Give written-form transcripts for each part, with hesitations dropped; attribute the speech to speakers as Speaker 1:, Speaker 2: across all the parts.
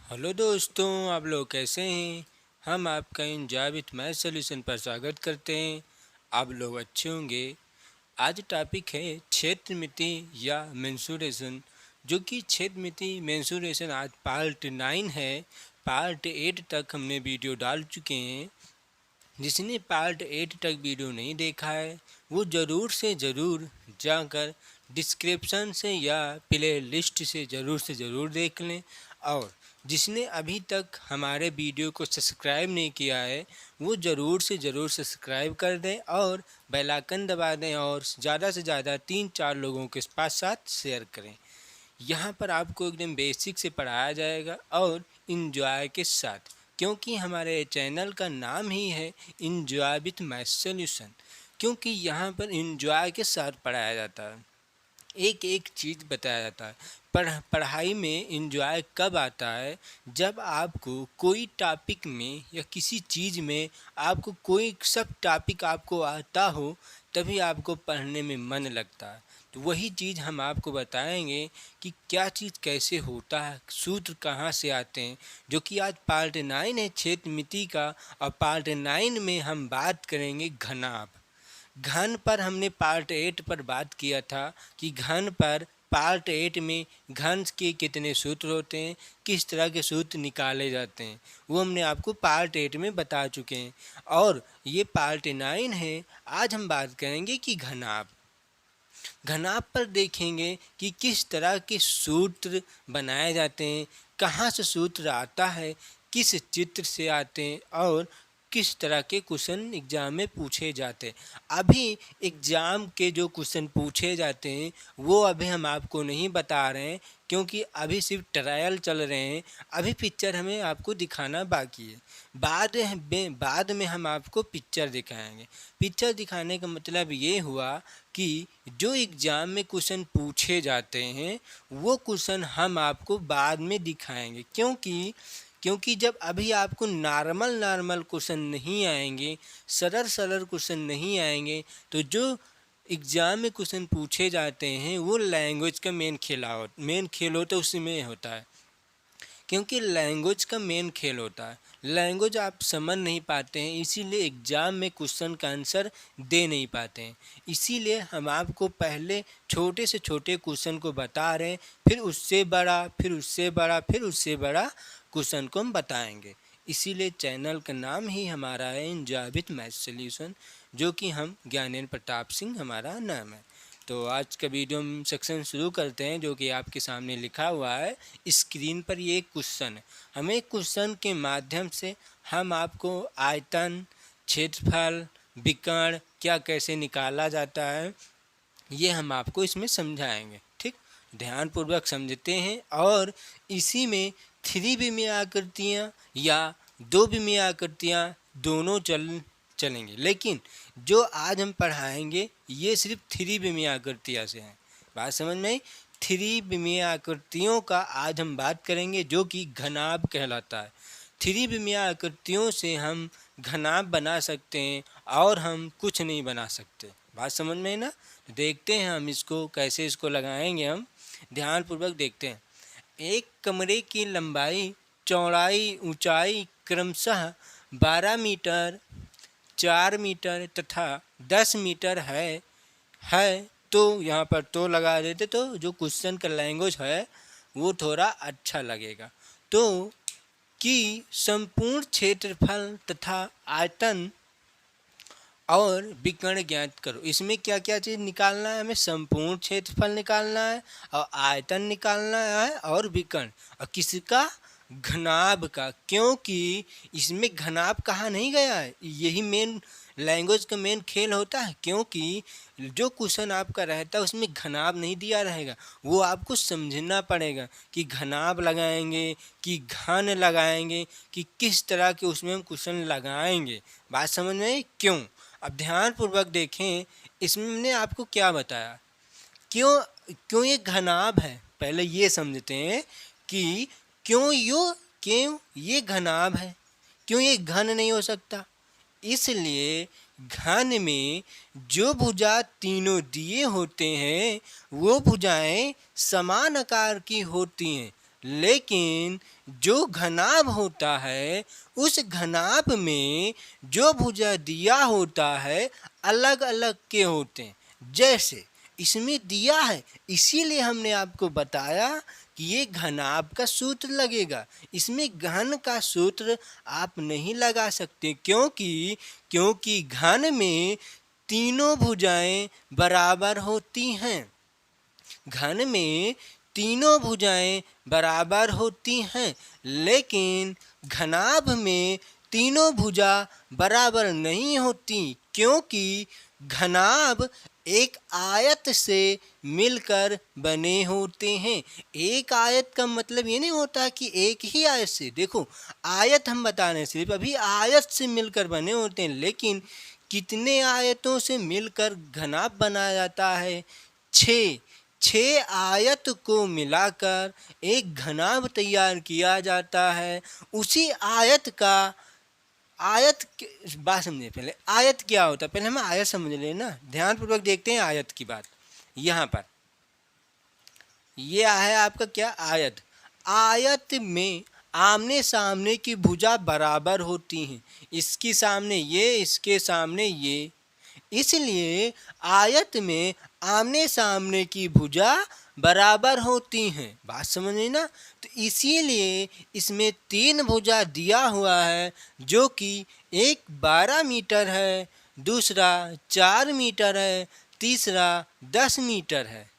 Speaker 1: Hello दोस्तों, आप लोग कैसे हैं। हम आपका इन जाविद मैथ सॉल्यूशन पर स्वागत करते हैं। आप लोग अच्छे होंगे। आज टॉपिक है क्षेत्र मिति या मेंसुरेशन, जो कि क्षेत्र मिति मेंसुरेशन आज पार्ट 9 है। पार्ट 8 तक हमने वीडियो डाल चुके हैं। जिसने पार्ट 8 तक वीडियो नहीं देखा है वो ज़रूर से ज़रूर जाकर डिस्क्रिप्शन से या प्ले लिस्ट से ज़रूर देख लें। और जिसने अभी तक हमारे वीडियो को सब्सक्राइब नहीं किया है वो ज़रूर से ज़रूर सब्सक्राइब कर दें और बेल आइकन दबा दें और ज़्यादा से ज़्यादा 3-4 लोगों के साथ शेयर करें। यहाँ पर आपको एकदम बेसिक से पढ़ाया जाएगा और इंजॉय के साथ, क्योंकि हमारे चैनल का नाम ही है इंजॉय विथ मैथ सॉल्यूशन। क्योंकि यहाँ पर इंजॉय के साथ पढ़ाया जाता है, एक एक चीज़ बताया जाता है। पढ़ाई में इंजॉय कब आता है, जब आपको कोई टॉपिक में या किसी चीज़ में आपको कोई सब टॉपिक आपको आता हो, तभी आपको पढ़ने में मन लगता है। तो वही चीज़ हम आपको बताएंगे कि क्या चीज़ कैसे होता है, सूत्र कहाँ से आते हैं, जो कि आज पार्ट 9 है क्षेत्र मिति का। और पार्ट 9 में हम बात करेंगे घनाभ। घन पर हमने पार्ट 8 पर बात किया था कि घन पर पार्ट 8 में घन के कितने सूत्र होते हैं, किस तरह के सूत्र निकाले जाते हैं, वो हमने आपको पार्ट 8 में बता चुके हैं। और ये पार्ट 9 है। आज हम बात करेंगे कि घनाभ। घनाभ पर देखेंगे कि किस तरह के सूत्र बनाए जाते हैं, कहाँ से सूत्र आता है, किस चित्र से आते हैं और किस तरह के क्वेश्चन एग्जाम में पूछे जाते हैं। अभी एग्ज़ाम के जो क्वेश्चन पूछे जाते हैं वो अभी हम आपको नहीं बता रहे हैं, क्योंकि अभी सिर्फ ट्रायल चल रहे हैं। अभी पिक्चर हमें आपको दिखाना बाकी है। बाद में हम आपको पिक्चर दिखाएंगे। पिक्चर दिखाने का मतलब ये हुआ कि जो एग्ज़ाम में क्वेश्चन पूछे जाते हैं वो क्वेश्चन हम आपको बाद में दिखाएंगे। क्योंकि जब अभी आपको नॉर्मल क्वेश्चन नहीं आएंगे, सरल क्वेश्चन नहीं आएंगे, तो जो एग्ज़ाम में क्वेश्चन पूछे जाते हैं वो लैंग्वेज का मेन खेल होता है, उसमें होता है। क्योंकि लैंग्वेज का मेन खेल होता है, लैंग्वेज आप समझ नहीं पाते हैं, इसीलिए एग्ज़ाम में क्वेश्चन का आंसर दे नहीं पाते हैं। इसीलिए हम आपको पहले छोटे से छोटे क्वेश्चन को बता रहे हैं, फिर उससे बड़ा, फिर उससे बड़ा, फिर उससे बड़ा क्वेश्चन को हम बताएंगे। इसीलिए चैनल का नाम ही हमारा है इंजॉय विथ मैथ सॉल्यूशन, जो कि हम ज्ञानेंद्र प्रताप सिंह हमारा नाम है। तो आज का वीडियो हम सेक्शन शुरू करते हैं, जो कि आपके सामने लिखा हुआ है स्क्रीन पर। ये क्वेश्चन है। हमें क्वेश्चन के माध्यम से हम आपको आयतन, क्षेत्रफल, विकर्ण क्या कैसे निकाला जाता है ये हम आपको इसमें समझाएंगे। ठीक, ध्यानपूर्वक समझते हैं। और इसी में 3 विमीय आकृतियाँ या 2 विमीय आकृतियाँ दोनों चलेंगे, लेकिन जो आज हम पढ़ाएंगे ये सिर्फ 3 विमीय आकृतियाँ से हैं। बात समझ में आई। 3 विमीय आकृतियों का आज हम बात करेंगे, जो कि घनाभ कहलाता है। 3 विमीय आकृतियों से हम घनाभ बना सकते हैं और हम कुछ नहीं बना सकते। बात समझ में है ना। तो देखते हैं हम इसको कैसे इसको लगाएंगे। हम ध्यानपूर्वक देखते हैं। एक कमरे की लंबाई, चौड़ाई, ऊंचाई क्रमशः 12 मीटर, 4 मीटर तथा 10 मीटर है। तो यहाँ पर तो लगा देते, तो जो क्वेश्चन का लैंग्वेज है वो थोड़ा अच्छा लगेगा। तो कि संपूर्ण क्षेत्रफल तथा आयतन और विकर्ण ज्ञात करो। इसमें क्या क्या चीज़ निकालना है, हमें संपूर्ण क्षेत्रफल निकालना है और आयतन निकालना है और विकर्ण, और किसका, घनाभ का। क्योंकि इसमें घनाभ कहा नहीं गया है, यही मेन लैंग्वेज का मेन खेल होता है। क्योंकि जो क्वेश्चन आपका रहता है उसमें घनाभ नहीं दिया रहेगा, वो आपको समझना पड़ेगा कि घनाभ लगाएंगे कि घन लगाएंगे, कि किस तरह के उसमें हम क्वेश्चन लगाएंगे। बात समझ में आई क्यों। अब ध्यानपूर्वक देखें, इसमें मैंने आपको क्या बताया, क्यों क्यों ये घनाभ है। पहले ये समझते हैं कि क्यों ये घनाभ है, क्यों ये घन नहीं हो सकता। इसलिए घन में जो भुजा तीनों दिए होते हैं वो भुजाएं समान आकार की होती हैं। लेकिन जो घनाभ होता है उस घनाभ में जो भुजा दिया होता है अलग अलग के होते हैं। जैसे इसमें दिया है, इसीलिए हमने आपको बताया कि ये घनाभ का सूत्र लगेगा। इसमें घन का सूत्र आप नहीं लगा सकते, क्योंकि घन में तीनों भुजाएं बराबर होती हैं। घन में तीनों भुजाएं बराबर होती हैं, लेकिन घनाभ में तीनों भुजा बराबर नहीं होती, क्योंकि घनाभ एक आयत से मिलकर बने होते हैं। एक आयत का मतलब ये नहीं होता कि एक ही आयत से, देखो आयत हम बता रहे हैं, सिर्फ अभी आयत से मिलकर बने होते हैं, लेकिन कितने आयतों से मिलकर घनाभ बनाया जाता है? 6 आयत को मिलाकर एक घनाभ तैयार किया जाता है। उसी बात समझे, पहले आयत क्या होता है, पहले हम आयत समझ लेना, ध्यानपूर्वक देखते हैं आयत की बात। यहाँ पर यह है आपका क्या आयत। आयत में आमने सामने की भुजा बराबर होती हैं, इसके सामने ये, इसके सामने ये, इसलिए आयत में आमने सामने की भुजा बराबर होती हैं। बात समझे ना? तो इसीलिए इसमें 3 भुजा दिया हुआ है, जो कि एक 12 मीटर है, दूसरा 4 मीटर है, तीसरा 10 मीटर है।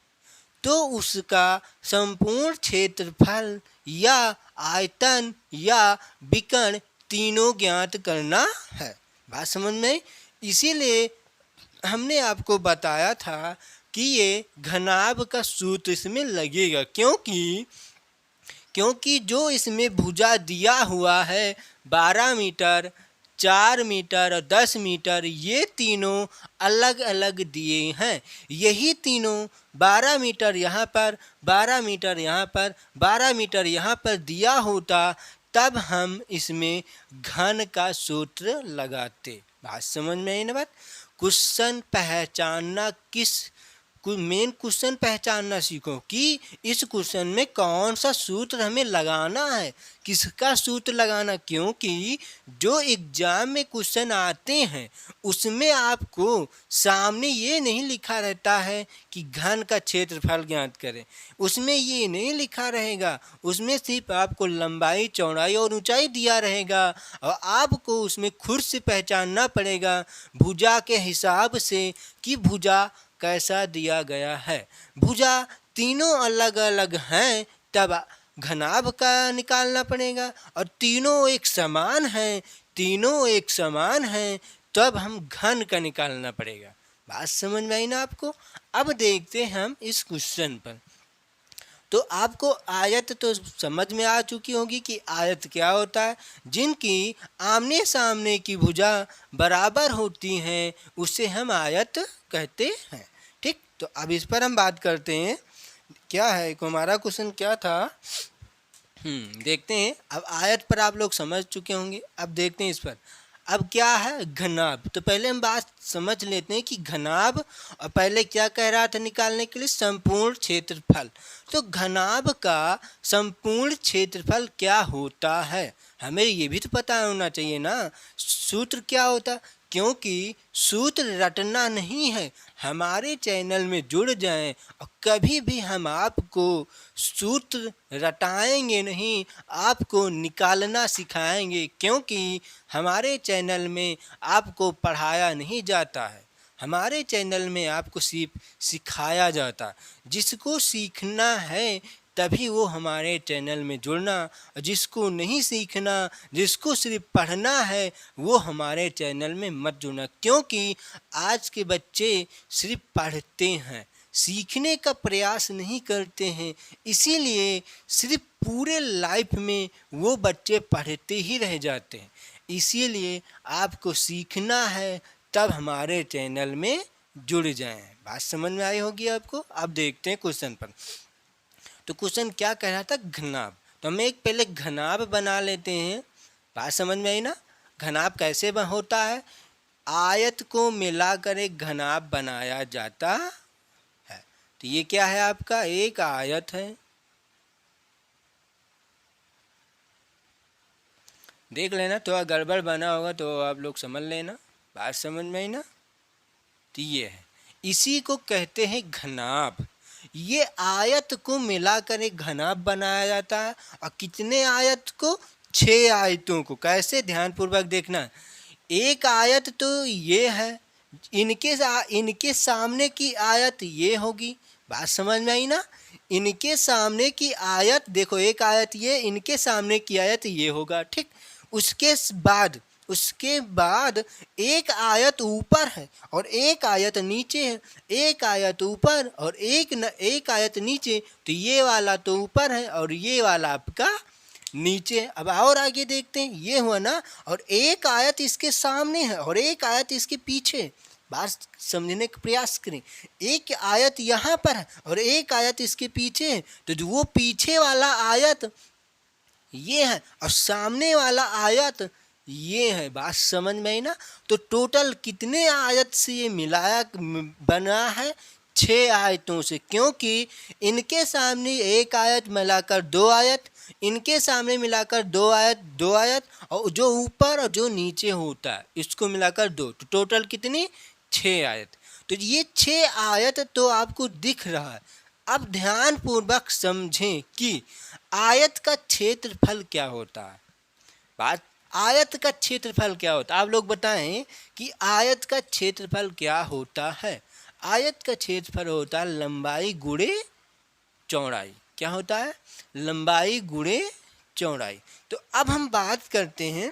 Speaker 1: तो उसका संपूर्ण क्षेत्रफल या आयतन या विकर्ण तीनों ज्ञात करना है। बात समझ में? इसीलिए हमने आपको बताया था कि ये घनाभ का सूत्र इसमें लगेगा, क्योंकि जो इसमें भुजा दिया हुआ है 12 मीटर, 4 मीटर और 10 मीटर, ये तीनों अलग अलग दिए हैं। यही तीनों 12 मीटर यहाँ पर, 12 मीटर यहाँ पर, 12 मीटर यहाँ पर दिया होता, तब हम इसमें घन का सूत्र लगाते। बात समझ में आई ना बात? क्वेश्चन पहचानना, मेन क्वेश्चन पहचानना सीखो कि इस क्वेश्चन में कौन सा सूत्र हमें लगाना है, किसका सूत्र लगाना, क्योंकि जो एग्जाम में क्वेश्चन आते हैं उसमें आपको सामने ये नहीं लिखा रहता है कि घन का क्षेत्रफल ज्ञात करें, उसमें ये नहीं लिखा रहेगा। उसमें सिर्फ आपको लंबाई, चौड़ाई और ऊंचाई दिया रहेगा, और आपको उसमें खुद से पहचानना पड़ेगा भुजा के हिसाब से कि भुजा कैसा दिया गया है। भुजा तीनों अलग अलग हैं, तब घनाभ का निकालना पड़ेगा, और तीनों एक समान हैं, तब हम घन का निकालना पड़ेगा। बात समझ में आई ना आपको? अब देखते हैं हम इस क्वेश्चन पर। तो आपको आयत तो समझ में आ चुकी होगी कि आयत क्या होता है। जिनकी आमने सामने की भुजा बराबर होती हैं उसे हम आयत कहते हैं। ठीक, तो अब इस पर हम बात करते हैं। क्या है हमारा क्वेश्चन, क्या था? देखते हैं। अब आयत पर आप लोग समझ चुके होंगे, अब देखते हैं इस पर। अब क्या है घनाभ, तो पहले हम बात समझ लेते हैं कि घनाभ, और पहले क्या कह रहा था निकालने के लिए? संपूर्ण क्षेत्रफल। तो घनाभ का संपूर्ण क्षेत्रफल क्या होता है, हमें ये भी तो पता होना चाहिए ना। सूत्र क्या होता, क्योंकि सूत्र रटना नहीं है। हमारे चैनल में जुड़ जाएं, और कभी भी हम आपको सूत्र रटाएंगे नहीं, आपको निकालना सिखाएंगे, क्योंकि हमारे चैनल में आपको पढ़ाया नहीं जाता है, हमारे चैनल में आपको सिर्फ सिखाया जाता। जिसको सीखना है तभी वो हमारे चैनल में जुड़ना, जिसको नहीं सीखना, जिसको सिर्फ पढ़ना है, वो हमारे चैनल में मत जुड़ना। क्योंकि आज के बच्चे सिर्फ पढ़ते हैं, सीखने का प्रयास नहीं करते हैं, इसीलिए सिर्फ पूरे लाइफ में वो बच्चे पढ़ते ही रह जाते हैं। इसीलिए आपको सीखना है, तब हमारे चैनल में जुड़ जाएं। बात समझ में आई होगी आपको? अब देखते हैं क्वेश्चन पर। तो क्वेश्चन क्या कह रहा था? घनाभ। तो हम एक पहले घनाभ बना लेते हैं। बात समझ में आई ना? घनाभ कैसे होता है? आयत को मिलाकर एक घनाभ बनाया जाता है। तो ये क्या है आपका? एक आयत है, देख लेना, थोड़ा गड़बड़ बना होगा तो आप लोग समझ लेना, बात समझ में आई ना। तो ये है, इसी को कहते हैं घनाभ। ये आयत को मिलाकर एक घनाभ बनाया जाता है। और कितने आयत को? 6 आयतों को। कैसे? ध्यानपूर्वक देखना। एक आयत तो ये है, इनके सामने की आयत ये होगी। बात समझ में आई ना। इनके सामने की आयत देखो, एक आयत ये, इनके सामने की आयत ये होगा, ठीक। उसके बाद एक आयत ऊपर है और एक आयत नीचे है। एक आयत ऊपर और एक आयत नीचे, तो ये वाला तो ऊपर है और ये वाला आपका नीचे। अब और आगे देखते हैं, ये हुआ ना। और एक आयत इसके सामने है और एक आयत इसके पीछे। बात समझने का प्रयास करें। एक आयत यहाँ पर है और एक आयत इसके पीछे है, तो जो वो पीछे वाला आयत ये है और सामने वाला आयत ये है। बात समझ में आई ना। तो टोटल कितने आयत से ये मिलाया बना है? 6 आयतों से। क्योंकि इनके सामने एक आयत मिलाकर 2 आयत, इनके सामने मिलाकर 2 आयत, और जो ऊपर और जो नीचे होता है इसको मिलाकर 2, तो टोटल कितनी? 6 आयत। तो ये 6 आयत तो आपको दिख रहा है। अब ध्यान पूर्वक समझें कि आयत का क्षेत्रफल क्या होता है। बात, आयत का क्षेत्रफल क्या होता है? आप लोग बताएं कि आयत का क्षेत्रफल क्या होता है। आयत का क्षेत्रफल होता है लंबाई गुणे चौड़ाई। क्या होता है? लंबाई गुणे चौड़ाई। तो अब हम बात करते हैं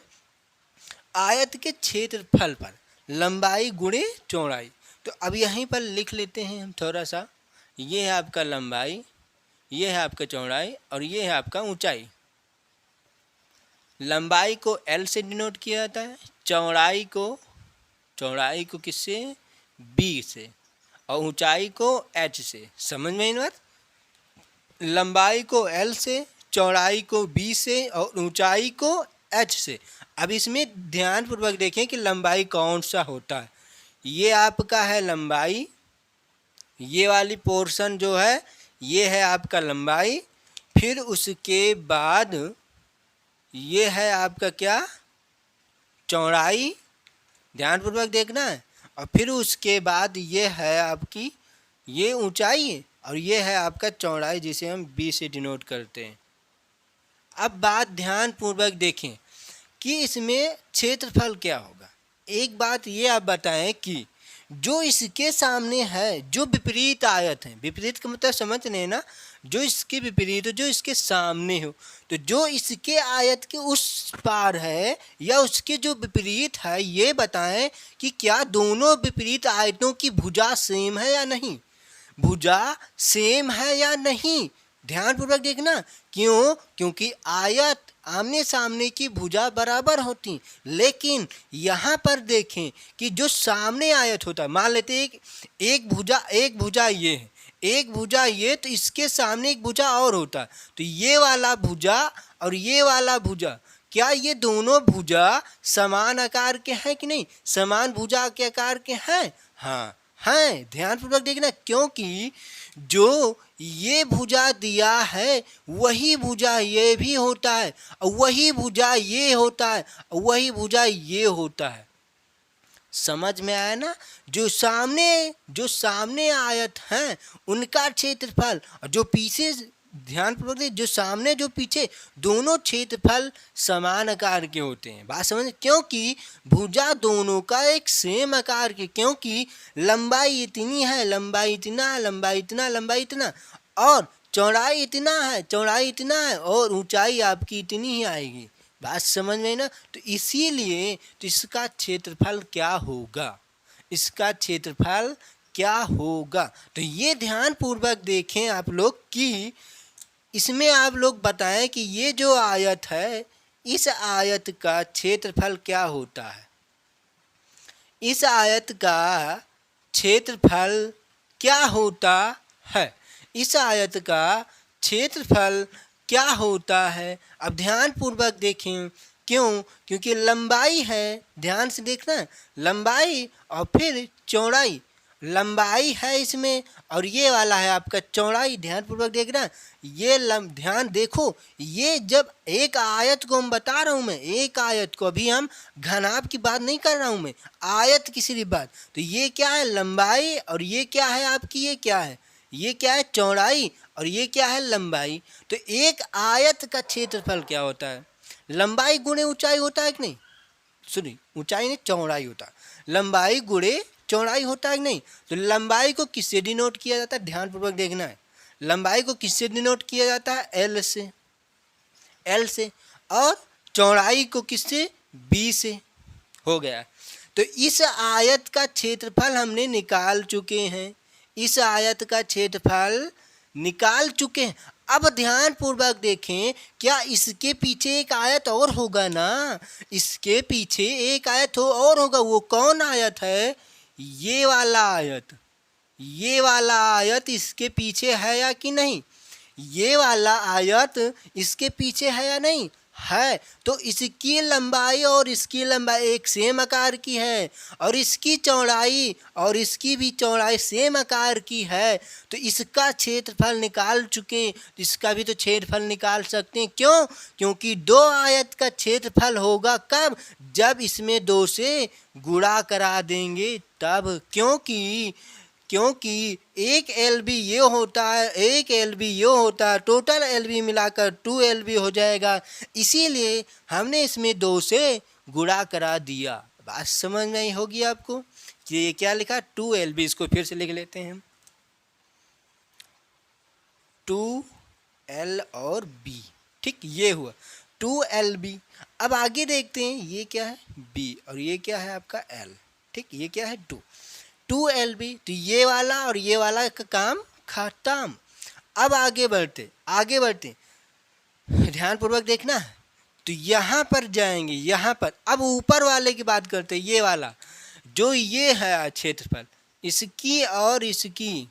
Speaker 1: आयत के क्षेत्रफल पर, लंबाई गुणे चौड़ाई। तो अब यहीं पर लिख लेते हैं हम थोड़ा सा। ये है आपका लंबाई, ये है आपका चौड़ाई और ये है आपका ऊंचाई। लंबाई को L से डिनोट किया जाता है, चौड़ाई को किससे? B से, और ऊंचाई को H से। समझ में आई बात? लंबाई को L से, चौड़ाई को B से और ऊंचाई को H से। अब इसमें ध्यानपूर्वक देखें कि लंबाई कौन सा होता है। ये आपका है लंबाई, ये वाली पोर्शन जो है ये है आपका लंबाई। फिर उसके बाद ये है आपका क्या? चौड़ाई। ध्यानपूर्वक देखना है। और फिर उसके बाद ये है आपकी ये ऊंचाई और ये है आपका चौड़ाई, जिसे हम B से डिनोट करते हैं। अब बात ध्यानपूर्वक देखें कि इसमें क्षेत्रफल क्या होगा। एक बात ये आप बताएं कि जो इसके सामने है, जो विपरीत आयत है, विपरीत का मतलब समझ रहे हैं ना, जो इसके विपरीत हो, जो इसके सामने हो, तो जो इसके आयत के उस पार है या उसके जो विपरीत है, ये बताएं कि क्या दोनों विपरीत आयतों की भुजा सेम है या नहीं। भुजा सेम है या नहीं, ध्यानपूर्वक देखना। क्यों? क्योंकि आयत आमने सामने की भुजा बराबर होती, लेकिन यहाँ पर देखें कि जो सामने आयत होता है, मान लेते हैं एक भुजा ये है, एक भुजा ये, तो इसके सामने एक भुजा और होता है, तो ये वाला भुजा और ये वाला भुजा, क्या ये दोनों भुजा समान आकार के हैं कि नहीं? समान भुजा के आकार के हैं। हाँ हैं। ध्यानपूर्वक देखना, क्योंकि जो ये भुजा दिया है वही भुजा ये भी होता है, और वही भुजा ये होता है, और वही भुजा ये होता है। समझ में आया ना। जो सामने आयत हैं उनका क्षेत्रफल, और जो पीछे, ध्यानपूर्वक जो सामने जो पीछे, दोनों क्षेत्रफल समान आकार के होते हैं। बात समझ, क्योंकि भुजा दोनों का एक सेम आकार के, क्योंकि लंबाई इतनी है, लंबाई इतना है, लंबाई इतना, लंबाई इतना, और चौड़ाई इतना है, चौड़ाई इतना है, और ऊंचाई आपकी इतनी ही आएगी। बात समझ में ना। तो इसीलिए तो इसका क्षेत्रफल क्या होगा, इसका क्षेत्रफल क्या होगा। तो ये ध्यान पूर्वक देखें आप लोग कि इसमें आप लोग बताएं कि ये जो आयत है, इस आयत का क्षेत्रफल क्या होता है। इस आयत का क्षेत्रफल क्या होता है, इस आयत का क्षेत्रफल क्या होता है। अब ध्यान पूर्वक देखें। क्यों? क्योंकि लंबाई है, ध्यान से देखना, लंबाई और फिर चौड़ाई,
Speaker 2: लंबाई है इसमें और ये वाला है आपका चौड़ाई। ध्यानपूर्वक देखना, ये ध्यान देखो, ये जब एक आयत को हम बता रहा हूं मैं, एक आयत को, अभी हम घनाभ की बात नहीं कर रहा हूं मैं, आयत की सिर्फ बात। तो ये क्या है लंबाई और ये क्या है आपकी, ये क्या है, ये क्या है चौड़ाई और ये क्या है लंबाई। तो एक आयत का क्षेत्रफल क्या होता है, लंबाई गुणे ऊंचाई होता है कि नहीं, सुनिए ऊंचाई नहीं चौड़ाई होता है, लंबाई गुणे चौड़ाई होता है कि नहीं। तो लंबाई को किससे डिनोट किया जाता है, ध्यानपूर्वक देखना है, लंबाई को किससे डिनोट किया जाता है, एल से, एल से, और चौड़ाई को किससे, बी से। हो गया। तो इस आयत का क्षेत्रफल हमने निकाल चुके हैं, इस आयत का क्षेत्रफल निकाल चुके हैं। अब ध्यान पूर्वक देखें, क्या इसके पीछे एक आयत और होगा ना, इसके पीछे एक आयत और होगा, वो कौन आयत है, ये वाला आयत, ये वाला आयत इसके पीछे है या कि नहीं, ये वाला आयत इसके पीछे है या नहीं है। तो इसकी लंबाई और इसकी लंबाई एक सेम आकार की है और इसकी चौड़ाई और इसकी भी चौड़ाई सेम आकार की है। तो इसका क्षेत्रफल निकाल चुके, इसका भी तो क्षेत्रफल निकाल सकते हैं। क्यों, क्योंकि दो आयत का क्षेत्रफल होगा कब, जब इसमें दो से गुणा करा देंगे तब। क्योंकि एक एल बी ये होता है, एक एल बी ये होता है, टोटल एल बी मिलाकर 2 एल बी हो जाएगा, इसीलिए हमने इसमें 2 से गुणा करा दिया। बात समझ में आई होगी आपको कि ये क्या लिखा, 2 एल बी। इसको फिर से लिख लेते हैं हम, 2 एल और बी, ठीक, ये हुआ 2 एल बी। अब आगे देखते हैं, ये क्या है बी और ये क्या है आपका एल, ठीक, ये क्या है 2 एल बी। तो ये वाला और ये वाला का काम खत्म। अब आगे बढ़ते ध्यानपूर्वक देखना। तो यहाँ पर जाएंगे, यहाँ पर अब ऊपर वाले की बात करते हैं, ये वाला जो ये है क्षेत्रफल, इसकी और इसकी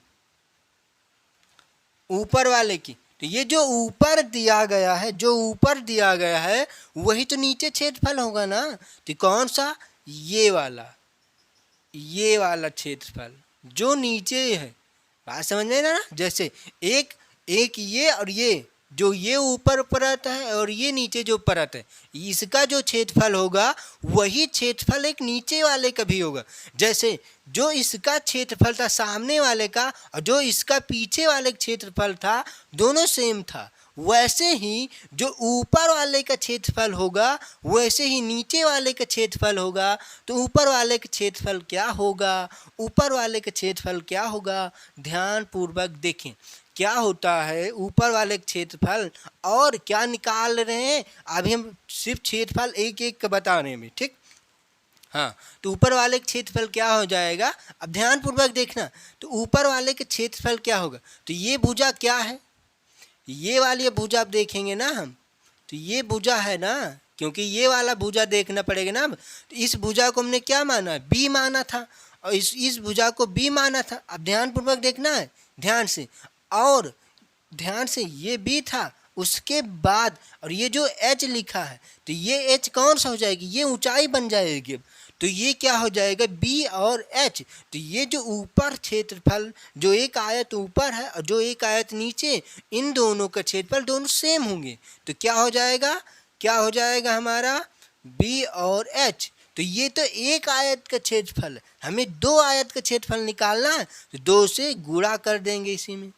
Speaker 2: ऊपर वाले की। तो ये जो ऊपर दिया गया है, जो ऊपर दिया गया है वही तो नीचे क्षेत्रफल होगा ना। तो कौन सा, ये वाला क्षेत्रफल जो नीचे है, बात समझ में ना, जैसे एक ये और ये, जो ये ऊपर परत है और ये नीचे जो परत है, इसका जो क्षेत्रफल होगा वही क्षेत्रफल एक नीचे वाले का भी होगा। जैसे जो इसका क्षेत्रफल था सामने वाले का और जो इसका पीछे वाले क्षेत्रफल था दोनों सेम था, वैसे ही जो ऊपर वाले का क्षेत्रफल होगा वैसे ही नीचे वाले का क्षेत्रफल होगा। तो ऊपर वाले का क्षेत्रफल क्या होगा, ऊपर वाले का क्षेत्रफल क्या होगा, ध्यान पूर्वक देखें क्या होता है ऊपर वाले क्षेत्रफल और क्या निकाल रहे हैं। अभी हम सिर्फ क्षेत्रफल एक एक का बता रहे हैं, ठीक। हाँ, तो ऊपर वाले क्षेत्रफल क्या हो जाएगा, अब ध्यान पूर्वक देखना। तो ऊपर वाले के क्षेत्रफल क्या होगा, तो ये भुजा क्या है, ये वाली भुजा आप देखेंगे ना हम, तो ये भुजा है ना, क्योंकि ये वाला भुजा देखना पड़ेगा ना। अब तो इस भुजा को हमने क्या माना, बी माना था और इस भुजा को बी माना था। अब ध्यान पूर्वक देखना है, ध्यान से, और ध्यान से, ये बी था, उसके बाद और ये जो एच लिखा है, तो ये एच कौन सा हो जाएगी, ये ऊंचाई बन जाएगी। तो ये क्या हो जाएगा, बी और एच। तो ये जो ऊपर क्षेत्रफल, जो एक आयत ऊपर है और जो एक आयत नीचे, इन दोनों का क्षेत्रफल दोनों सेम होंगे। तो क्या हो जाएगा हमारा बी और एच। तो ये तो एक आयत का क्षेत्रफल है, हमें दो आयत का क्षेत्रफल निकालना है, तो 2 से गुणा कर देंगे, इसी में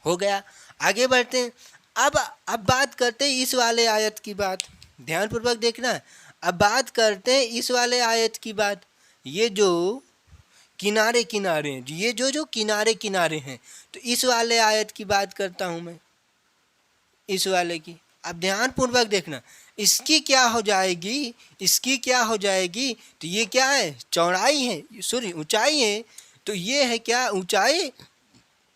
Speaker 2: हो गया। आगे बढ़ते हैं। अब बात करते हैं इस वाले आयत की बात, ध्यानपूर्वक देखना है। अब बात करते हैं इस वाले आयत की बात, ये जो किनारे हैं, ये जो किनारे हैं, तो इस वाले आयत की बात करता हूं मैं, इस वाले की। अब ध्यानपूर्वक देखना, इसकी क्या हो जाएगी, तो ये क्या है, चौड़ाई है, सॉरी ऊंचाई है। तो ये है क्या, ऊंचाई,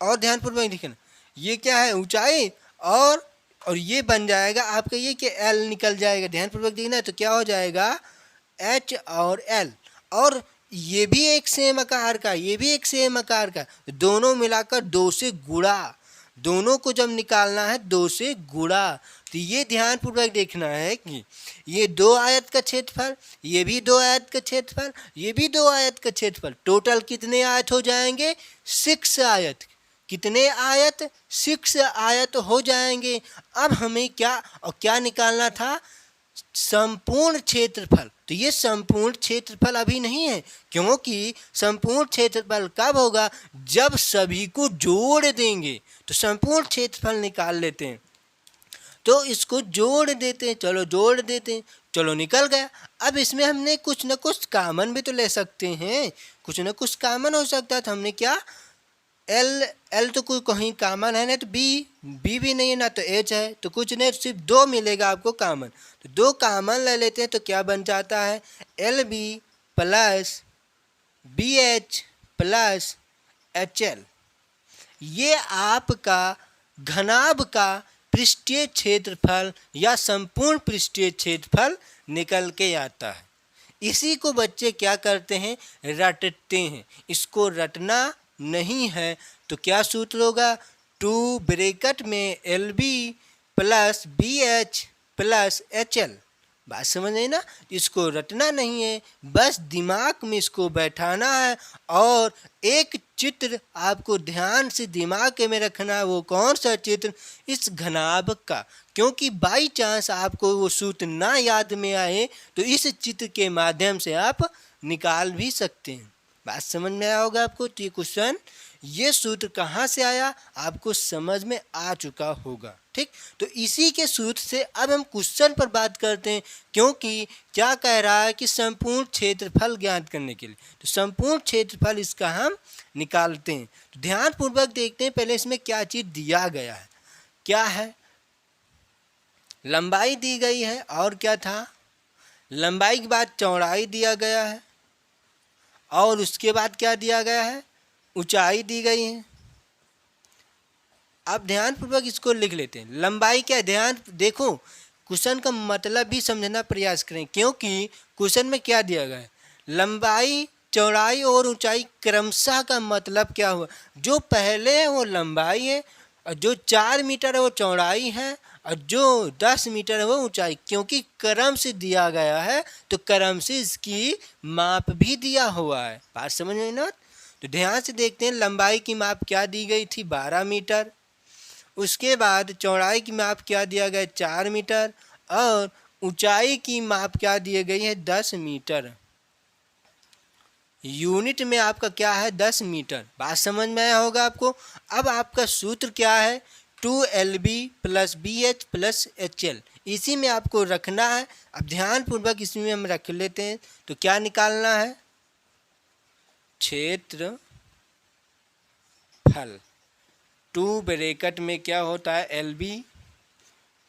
Speaker 2: और ध्यानपूर्वक देखना, ये क्या है, ऊंचाई, और ये बन जाएगा आपका ये कि एल निकल जाएगा। ध्यानपूर्वक देखना है, तो क्या हो जाएगा, एच और एल, और ये भी एक सेम आकार का, ये भी एक सेम आकार का, दोनों मिलाकर 2 से गुणा, दोनों को जब निकालना है 2 से गुणा। तो तो ये ध्यानपूर्वक देखना है कि ये 2 आयत का क्षेत्रफल, ये भी 2 आयत का क्षेत्रफल, ये भी 2 आयत का क्षेत्रफल, टोटल कितने आयत हो जाएंगे? 6 आयत। कितने आयत? 6 आयत हो जाएंगे। अब हमें क्या निकालना था? संपूर्ण क्षेत्रफल। तो ये संपूर्ण क्षेत्रफल अभी नहीं है, क्योंकि संपूर्ण क्षेत्रफल कब होगा? जब सभी को जोड़ देंगे। तो संपूर्ण क्षेत्रफल निकाल लेते हैं, तो इसको जोड़ देते हैं। चलो जोड़ देते हैं, चलो निकल गया। अब इसमें हमने कुछ न कुछ कामन भी तो ले सकते हैं, कुछ न कुछ कामन हो सकता है। तो हमने क्या, एल तो कोई कहीं कामन है ना, तो बी भी नहीं है ना, तो एच है, तो कुछ नहीं, सिर्फ 2 मिलेगा आपको कामन। तो 2 कामन ले लेते हैं, तो क्या बन जाता है? L B plus B H plus H L. ये आपका घनाभ का पृष्ठीय क्षेत्रफल या संपूर्ण पृष्ठीय क्षेत्रफल निकल के आता है। इसी को बच्चे क्या करते हैं? रटते हैं। इसको रटना नहीं है तो क्या सूत्र होगा? 2 ब्रैकेट में L B plus B H plus H L. बात समझ आई ना? इसको रटना नहीं है, बस दिमाग में इसको बैठाना है। और एक चित्र आपको ध्यान से दिमाग में रखना है। वो कौन सा चित्र? इस घनाभ का। क्योंकि बाई चांस आपको वो सूत्र ना याद में आए तो इस चित्र के माध्यम से आप निकाल भी सकते हैं। बात समझ में आया होगा आपको? तो ये क्वेश्चन, ये सूत्र कहाँ से आया आपको समझ में आ चुका होगा। ठीक, तो इसी के सूत्र से अब हम क्वेश्चन पर बात करते हैं, क्योंकि क्या कह रहा है कि संपूर्ण क्षेत्रफल ज्ञात करने के लिए। तो संपूर्ण क्षेत्रफल इसका हम निकालते हैं। तो ध्यानपूर्वक देखते हैं पहले इसमें क्या चीज़ दिया गया है। क्या है? लंबाई दी गई है, और क्या था? लंबाई के बाद चौड़ाई दिया गया है, और उसके बाद क्या दिया गया है? ऊंचाई दी गई है। अब ध्यानपूर्वक इसको लिख लेते हैं। लंबाई क्या? ध्यान देखो, क्वेश्चन का मतलब भी समझना प्रयास करें, क्योंकि क्वेश्चन में क्या दिया गया है? लंबाई, चौड़ाई और ऊंचाई क्रमशः का मतलब क्या हुआ? जो पहले है वो लंबाई है, और जो 4 मीटर है वो चौड़ाई है, और जो 10 मीटर है वो ऊंचाई। क्योंकि क्रम से दिया गया है तो क्रम से इसकी माप भी दिया हुआ है। बात समझ में ना? तो ध्यान से देखते हैं। लंबाई की माप क्या दी गई थी? 12 मीटर। उसके बाद चौड़ाई की माप क्या दिया गया? 4 मीटर। और ऊंचाई की माप क्या दी गई है? 10 मीटर। यूनिट में आपका क्या है? 10 मीटर। बात समझ में आया होगा आपको? अब आपका सूत्र क्या है? 2LB plus BH plus HL। इसी में आपको रखना है। अब ध्यानपूर्वक इसमें हम रख लेते हैं। तो क्या निकालना है? क्षेत्रफल। 2 ब्रैकेट में क्या होता है? LB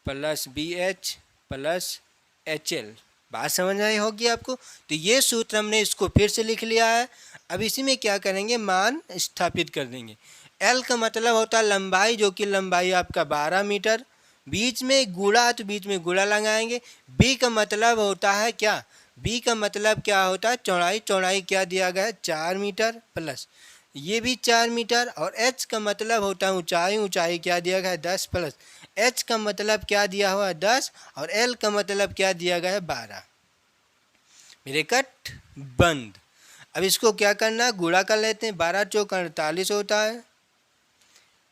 Speaker 2: plus BH plus HL। बात समझ आई होगी आपको? तो ये सूत्र हमने इसको फिर से लिख लिया है। अब इसी में क्या करेंगे? मान स्थापित कर देंगे। L का मतलब होता है लंबाई, जो कि लंबाई आपका 12 मीटर। बीच में गुणा, तो बीच में गुणा लगाएंगे। B का मतलब होता है क्या? B का मतलब क्या होता है? चौड़ाई। चौड़ाई क्या दिया गया है? 4 मीटर प्लस ये भी 4 मीटर। और H का मतलब होता है ऊंचाई। ऊंचाई क्या दिया गया है? 10 प्लस H का मतलब क्या दिया हुआ है? 10। और L का मतलब क्या दिया गया है? 12। ब्रैकेट बंद। अब इसको क्या करना है? गुणा कर लेते हैं। 12 चौक 48 होता है,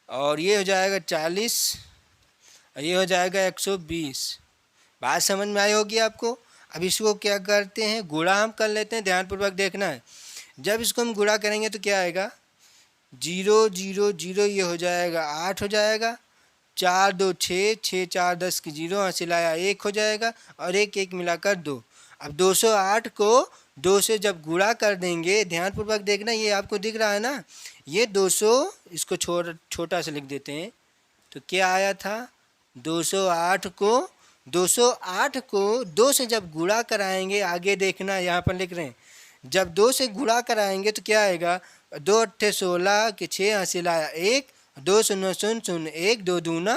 Speaker 2: और ये हो जाएगा 40, और ये हो जाएगा 120। बात समझ में आई होगी आपको? अब इसको क्या करते हैं? गुणा हम कर लेते हैं। ध्यानपूर्वक देखना है। जब इसको हम गुणा करेंगे तो क्या आएगा? 0 0 0, ये हो जाएगा 8 हो जाएगा। 4 2 6, 6 4 10 की 0, हासिल आया 1 हो जाएगा, और 1 1 मिलाकर 2। अब 208 को 2 से जब गुणा कर देंगे, ध्यानपूर्वक देखना, ये आपको दिख रहा है ना? ये 200, इसको छोटा से लिख देते हैं। तो क्या आया था? 208 को 2 से जब गुणा कराएंगे, आगे देखना, यहाँ पर लिख रहे हैं, जब 2 से गुणा कराएंगे तो क्या आएगा? 2 8 16 के 6, हासिल आया 1, 2 0 0 0 1, 2 दूना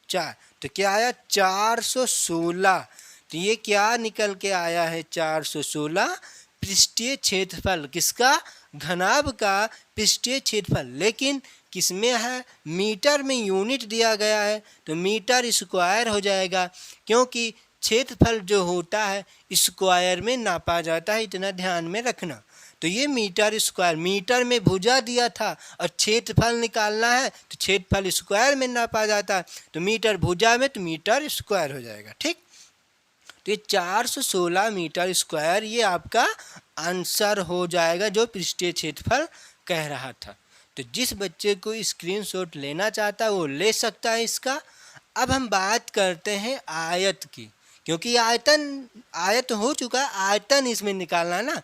Speaker 2: 4। तो क्या आया? 416। तो ये क्या निकल के आया है? 416 पृष्ठीय क्षेत्रफल। किसका? घनाभ का पृष्ठीय क्षेत्रफल। लेकिन किसमें है, मीटर में यूनिट दिया गया है तो मीटर स्क्वायर हो जाएगा, क्योंकि क्षेत्रफल जो होता है स्क्वायर में नापा जाता है, इतना ध्यान में रखना। तो ये मीटर स्क्वायर, मीटर में भुजा दिया था और क्षेत्रफल निकालना है तो क्षेत्रफल स्क्वायर में नापा जाता है, तो मीटर भुजा में तो मीटर स्क्वायर हो जाएगा। ठीक, तो ये 416 मीटर स्क्वायर ये आपका आंसर हो जाएगा जो पृष्ठीय क्षेत्रफल कह रहा था। तो जिस बच्चे को स्क्रीनशॉट लेना चाहता है वो ले सकता है इसका। अब हम बात करते हैं आयत की, क्योंकि आयत हो चुका है, आयतन इसमें निकालना ना,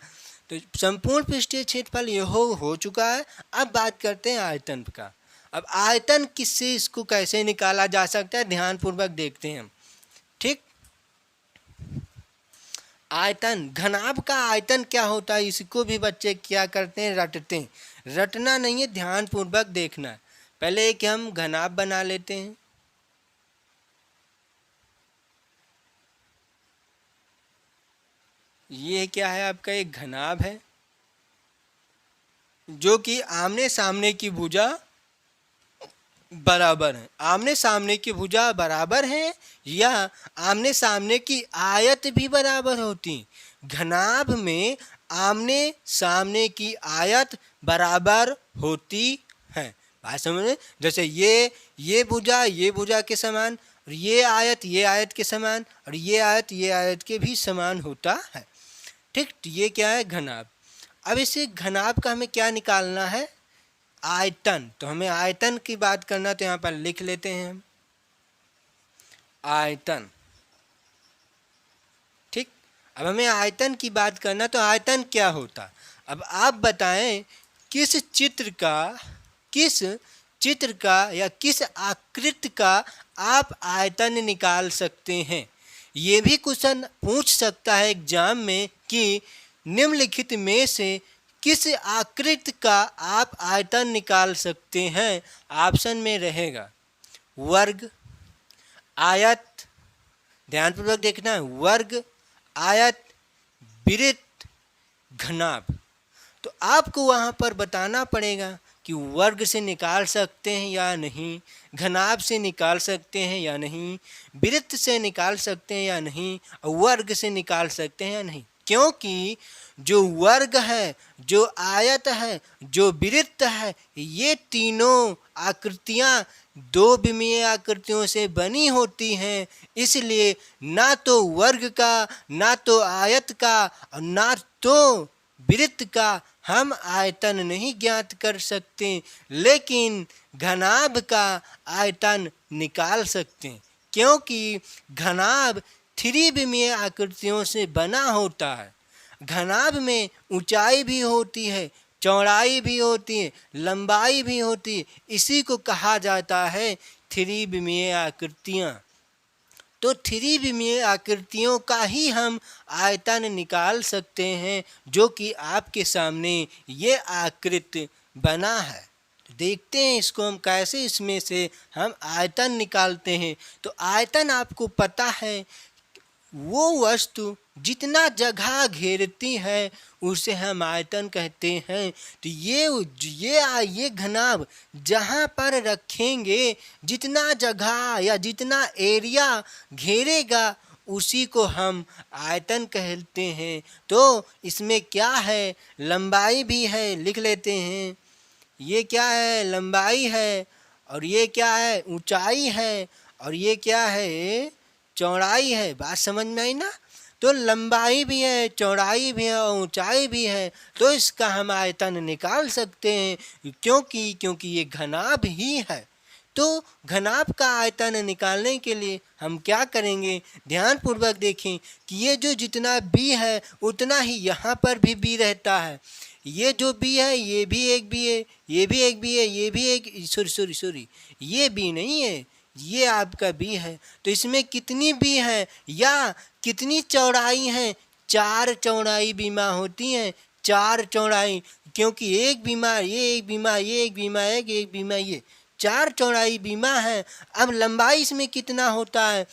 Speaker 2: तो संपूर्ण पृष्ठीय क्षेत्रफल ये हो चुका है। अब बात करते हैं आयतन का। अब आयतन किससे, इसको कैसे निकाला जा सकता है, ध्यानपूर्वक देखते हैं हम। ठीक, आयतन, घनाभ का आयतन क्या होता है, इसको भी बच्चे क्या करते हैं, रटते हैं। रटना नहीं है, ध्यानपूर्वक देखना है। पहले एक हम घनाभ बना लेते हैं। ये क्या है, आपका एक घनाभ है जो कि आमने सामने की भुजा बराबर है। आमने सामने की भुजा बराबर है या आमने सामने की आयत भी बराबर होती है। घनाभ में आमने सामने की आयत बराबर होती है। बात समझ में, जैसे ये भुजा के समान, और ये आयत के समान, और ये आयत के भी समान होता है। ठीक, तो ये क्या है, घनाभ। अब इसे घनाभ का हमें क्या निकालना है, आयतन। तो हमें आयतन की बात करना, तो यहाँ पर लिख लेते हैं हम आयतन। ठीक, अब हमें आयतन की बात करना, तो आयतन क्या होता। अब आप बताएं किस चित्र का या किस आकृति का आप आयतन निकाल सकते हैं। ये भी क्वेश्चन पूछ सकता है एग्जाम में कि निम्नलिखित में से किस आकृति का आप आयतन निकाल सकते हैं। ऑप्शन में रहेगा वर्ग, आयत, ध्यानपूर्वक देखना है, वर्ग, आयत, वृत्त, घनाभ। तो आपको वहाँ पर बताना पड़ेगा कि वर्ग से निकाल सकते हैं या नहीं, घनाभ से निकाल सकते हैं या नहीं, वृत्त से निकाल सकते हैं या नहीं, और वर्ग से निकाल सकते हैं या नहीं। क्योंकि जो वर्ग है, जो आयत है, जो वृत्त है, ये तीनों आकृतियाँ दो विमीय आकृतियों से बनी होती हैं। इसलिए ना तो वर्ग का, ना तो आयत का, और ना तो वृत्त का हम आयतन नहीं ज्ञात कर सकते, लेकिन घनाभ का आयतन निकाल सकते हैं, क्योंकि घनाभ त्रिविमीय आकृतियों से बना होता है। घनाभ में ऊंचाई भी होती है, चौड़ाई भी होती है, लंबाई भी होती है। इसी को कहा जाता है त्रिविमीय आकृतियाँ। तो त्रिविमीय आकृतियों का ही हम आयतन निकाल सकते हैं, जो कि आपके सामने ये आकृति बना है। तो देखते हैं इसको हम कैसे, इसमें से हम आयतन निकालते हैं। तो आयतन आपको पता है, वो वस्तु जितना जगह घेरती है उसे हम आयतन कहते हैं। तो ये घनाभ जहाँ पर रखेंगे, जितना जगह या जितना एरिया घेरेगा उसी को हम आयतन कहते हैं। तो इसमें क्या है, लंबाई भी है, लिख लेते हैं। ये क्या है, लंबाई है, और ये क्या है, ऊंचाई है, और ये क्या है, चौड़ाई है। बात समझ में आई ना। तो लंबाई भी है, चौड़ाई भी है, और ऊंचाई भी है, तो इसका हम आयतन निकाल सकते हैं, क्योंकि ये घनाभ ही है। तो घनाभ का आयतन निकालने के लिए हम क्या करेंगे, ध्यानपूर्वक देखें कि ये जो जितना बी है उतना ही यहाँ पर भी बी रहता है। ये जो बी है ये भी एक बी है, ये भी एक बी है, ये भी एक, सॉरी, ये बी नहीं है, ये आपका बी है। तो इसमें कितनी बी है या कितनी चौड़ाई है, 4 चौड़ाई बीमा होती हैं, 4 चौड़ाई, क्योंकि एक बीमा, ये एक बीमा, ये एक बीमा, एक बीमा, ये 4 चौड़ाई बीमा है। अब लंबाई इसमें कितना होता है,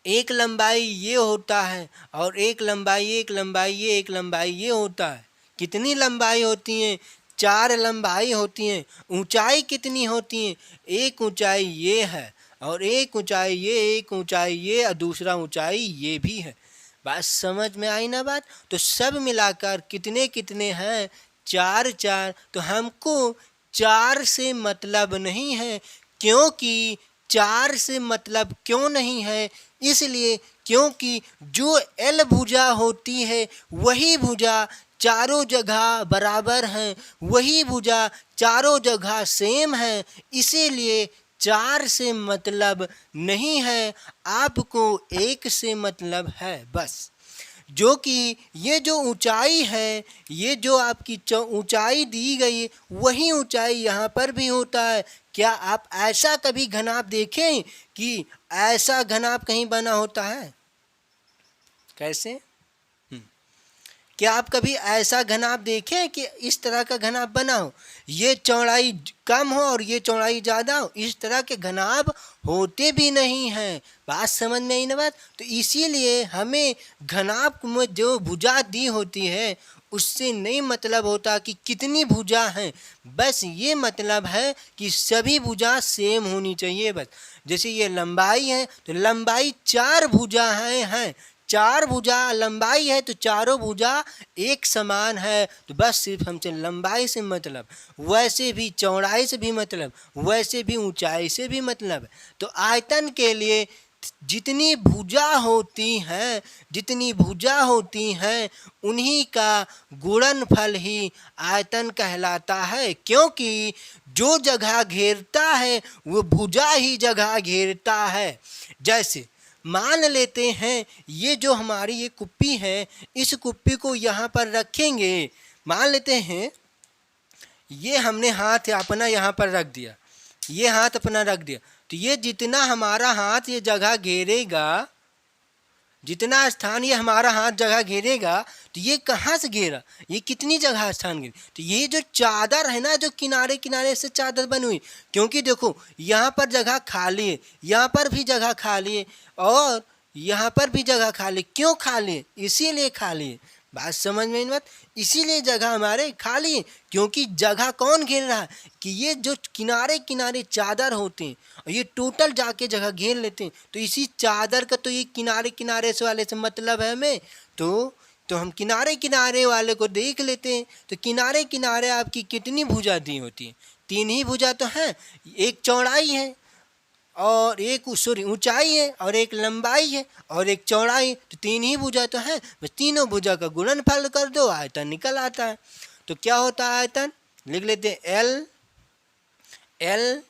Speaker 2: एक लंबाई ये होता है, और एक लंबाई ये, एक लंबाई ये होता है। कितनी लंबाई होती है, 4 लंबाई होती हैं, ऊंचाई कितनी होती है? एक ऊंचाई ये है और एक ऊंचाई ये, एक ऊंचाई ये और दूसरा ऊंचाई ये भी है। बात समझ में आई ना बात? तो सब मिलाकर कितने कितने हैं? 4 4। तो हमको 4 से मतलब नहीं है, क्योंकि 4 से मतलब क्यों नहीं है? इसलिए क्योंकि जो एल भुजा होती है वही भुजा चारों जगह बराबर हैं, वही भुजा चारों जगह सेम है, इसीलिए 4 से मतलब नहीं है, आपको 1 से मतलब है बस। जो कि ये जो ऊंचाई है, ये जो आपकी ऊंचाई दी गई वही ऊंचाई यहाँ पर भी होता है। क्या आप ऐसा कभी घनाभ देखें कि ऐसा घनाभ कहीं बना होता है? कैसे? क्या आप कभी ऐसा घनाभ देखें कि इस तरह का घनाभ बना हो, ये चौड़ाई कम हो और ये चौड़ाई ज़्यादा हो? इस तरह के घनाभ होते भी नहीं हैं। बात समझ में आई ना बात? तो इसीलिए हमें घनाभ में जो भुजा दी होती है उससे नहीं मतलब होता कि कितनी भुजा हैं, बस ये मतलब है कि सभी भुजा सेम होनी चाहिए बस। जैसे ये लंबाई है तो लंबाई 4 भुजा हैं, 4 भुजा लंबाई है तो चारों भुजा एक समान है, तो बस सिर्फ हमसे लंबाई से मतलब, वैसे भी चौड़ाई से भी मतलब, वैसे भी ऊंचाई से भी मतलब। तो आयतन के लिए जितनी भुजा होती हैं, जितनी भुजा होती हैं उन्हीं का गुणनफल ही आयतन कहलाता है, क्योंकि जो जगह घेरता है वो भुजा ही जगह घेरता है। जैसे मान लेते हैं ये जो हमारी ये कुप्पी है, इस कुप्पी को यहाँ पर रखेंगे, मान लेते हैं ये हमने हाथ अपना यहाँ पर रख दिया, ये हाथ अपना रख दिया, तो ये जितना हमारा हाथ ये जगह घेरेगा, जितना स्थान ये हमारा हाथ जगह घेरेगा, तो ये कहाँ से घेरा, ये कितनी जगह स्थान घेरे? तो ये जो चादर है ना, जो किनारे किनारे से चादर बनी हुई, क्योंकि देखो यहाँ पर जगह खाली है, यहाँ पर भी जगह खाली है और यहाँ पर भी जगह खाली। क्यों खाली है? इसीलिए खाली है। बात समझ में मत? इसीलिए जगह हमारे खाली है, क्योंकि जगह कौन घेर रहा है कि ये जो किनारे किनारे चादर होते हैं और ये टोटल जाके जगह घेर लेते हैं, तो इसी चादर का तो ये किनारे किनारे से वाले से मतलब है हमें। तो हम किनारे किनारे वाले को देख लेते हैं। तो किनारे किनारे आपकी कितनी भुजा दी होती है? 3 ही भुजा तो हैं, एक चौड़ाई है और एक ऊंचाई है और एक लंबाई है और एक चौड़ाई, तो 3 ही भुजा तो है, बस तीनों भुजा का गुणनफल कर दो, आयतन निकल आता है। तो क्या होता है आयतन? लिख लेते हैं एल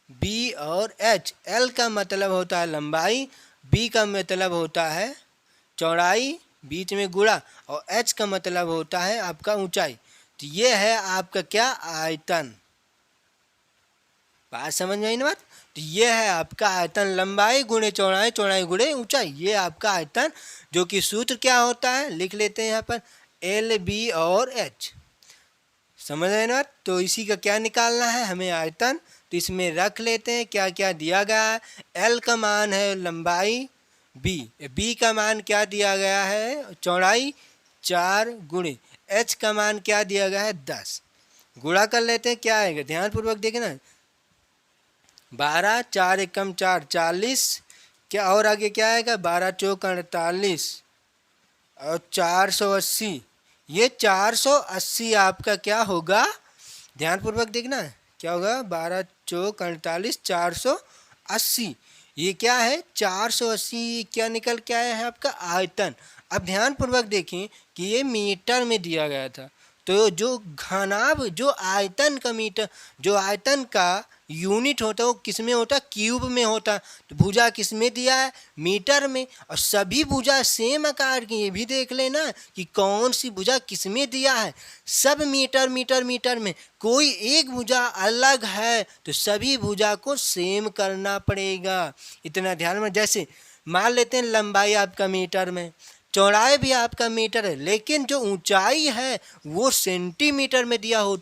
Speaker 2: बी और एच। एल का मतलब होता है लंबाई, बी का मतलब होता है चौड़ाई बीच में गुणा और एच का मतलब होता है आपका ऊंचाई। तो ये है आपका क्या? आयतन। बात समझ में आई ना बात? तो ये है आपका आयतन, लंबाई गुणे चौड़ाई, चौड़ाई गुणे ऊंचाई, ये आपका आयतन, जो कि सूत्र क्या होता है लिख लेते हैं यहाँ पर, एल बी और एच। समझ आए ना? तो इसी का क्या निकालना है हमें? आयतन। तो इसमें रख लेते हैं क्या क्या दिया गया है। एल का मान है लंबाई, बी का मान क्या दिया गया है? चौड़ाई 4 गुणे एच का मान क्या दिया गया है? 10। गुणा कर लेते हैं, क्या आएगा ध्यानपूर्वक देखना। 12 4 एकम 4 40, क्या और आगे क्या आएगा? 12 चौक 48 और 480। ये 480 आपका क्या होगा? ध्यानपूर्वक देखना क्या होगा? 12 चौक 48 480, ये क्या है? 480 क्या निकल के आया है? आपका आयतन। अब ध्यानपूर्वक देखें कि ये मीटर में दिया गया था, तो जो घनाभ, जो आयतन का मीटर, जो आयतन का यूनिट होता है वो किस में होता है? क्यूब में होता है। तो भुजा किस में दिया है? मीटर में। और सभी भुजा सेम आकार की, ये भी देख लेना कि कौन सी भुजा किस में दिया है। सब मीटर मीटर मीटर में, कोई एक भुजा अलग है तो सभी भुजा को सेम करना पड़ेगा, इतना ध्यान में। जैसे मान लेते हैं लंबाई आपका मीटर में, चौड़ाई भी आपका मीटर है, लेकिन जो ऊंचाई है वो सेंटीमीटर में दिया हो